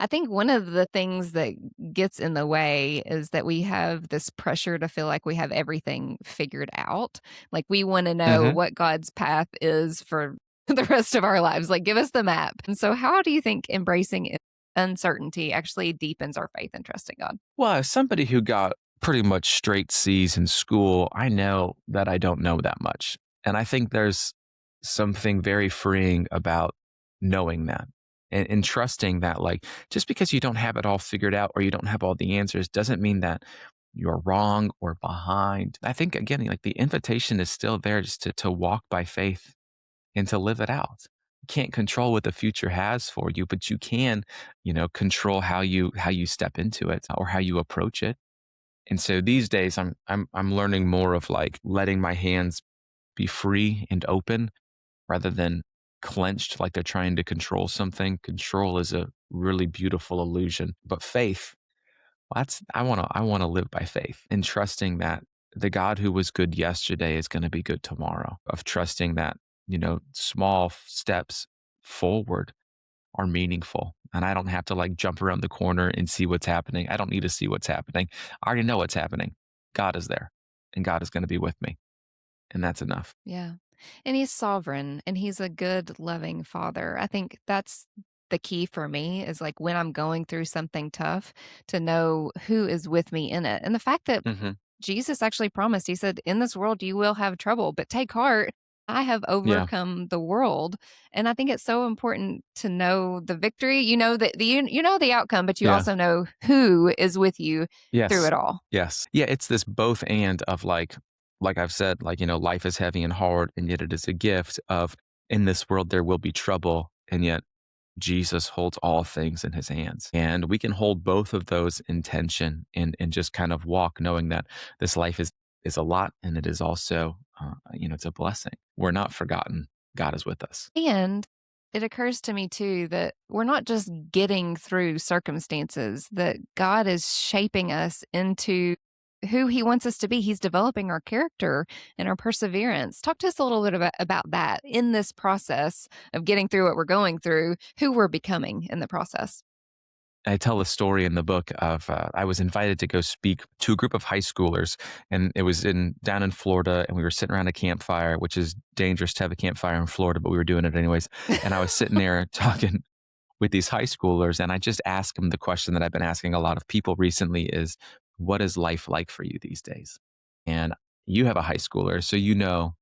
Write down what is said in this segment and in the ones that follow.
I think one of the things that gets in the way is that we have this pressure to feel like we have everything figured out. Like we want to know Hmm. what God's path is for the rest of our lives. Like, give us the map. And so, how do you think embracing uncertainty actually deepens our faith and trust in God? Well, as somebody who got pretty much straight C's in school, I know that I don't know that much. And I think there's something very freeing about knowing that and trusting that, like, just because you don't have it all figured out or you don't have all the answers doesn't mean that you're wrong or behind. I think, again, like the invitation is still there just to walk by faith and to live it out. You can't control what the future has for you, but you can, control how you step into it or how you approach it. And so these days I'm learning more of like letting my hands be free and open rather than clenched like they're trying to control something. Control is a really beautiful illusion, but faith, well, that's I want to live by faith and trusting that the God who was good yesterday is going to be good tomorrow. Of trusting that, small steps forward are meaningful. And I don't have to like jump around the corner and see what's happening. I don't need to see what's happening. I already know what's happening. God is there and God is going to be with me. And that's enough. Yeah. And he's sovereign and he's a good, loving father. I think that's the key for me is like when I'm going through something tough to know who is with me in it. And the fact that Hmm. Jesus actually promised, he said, in this world you will have trouble, but take heart. I have Yeah. overcome the world. And I think it's so important to know the victory. You know that you know the outcome, but you Yeah. also know who is with you through Yes. it all. Yes. Yeah. It's this both and of like I've said, like, life is heavy and hard, and yet it is a gift of in this world there will be trouble. And yet Jesus holds all things in his hands. And we can hold both of those in tension and just kind of walk knowing that this life is a lot and it is also, it's a blessing. We're not forgotten. God is with us. And it occurs to me too that we're not just getting through circumstances, that God is shaping us into who he wants us to be. He's developing our character and our perseverance. Talk to us a little bit about that in this process of getting through what we're going through, who we're becoming in the process. I tell a story in the book of I was invited to go speak to a group of high schoolers, and it was in down in Florida, and we were sitting around a campfire, which is dangerous to have a campfire in Florida, but we were doing it anyways. And I was sitting there talking with these high schoolers, and I just asked them the question that I've been asking a lot of people recently: is what is life like for you these days? And you have a high schooler, so you know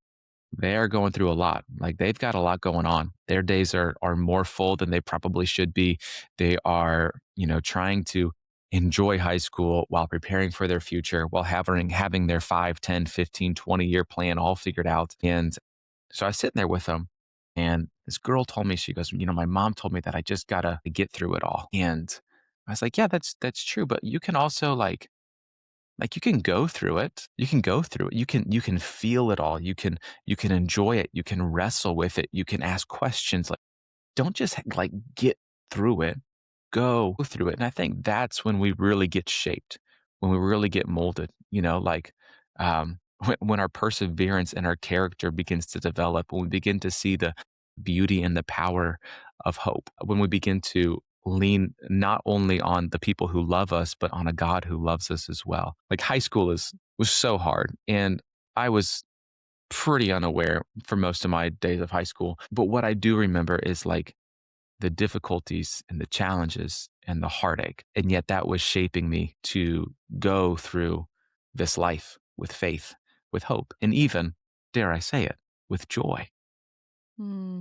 they are going through a lot. Like they've got a lot going on. Their days are more full than they probably should be. They are, trying to enjoy high school while preparing for their future, while having their 5, 10, 15, 20 year plan all figured out. And so I was sitting there with them, and this girl told me, she goes, my mom told me that I just gotta get through it all. And I was like, yeah, that's true. But you can also like you can go through it. You can go through it. You can feel it all. You can enjoy it. You can wrestle with it. You can ask questions. Like don't just like get through it. Go through it. And I think that's when we really get shaped, when we really get molded, when our perseverance and our character begins to develop, when we begin to see the beauty and the power of hope, when we begin to lean not only on the people who love us, but on a God who loves us as well. Like high school was so hard. And I was pretty unaware for most of my days of high school. But what I do remember is like the difficulties and the challenges and the heartache. And yet that was shaping me to go through this life with faith, with hope, and even, dare I say it, with joy. Hmm.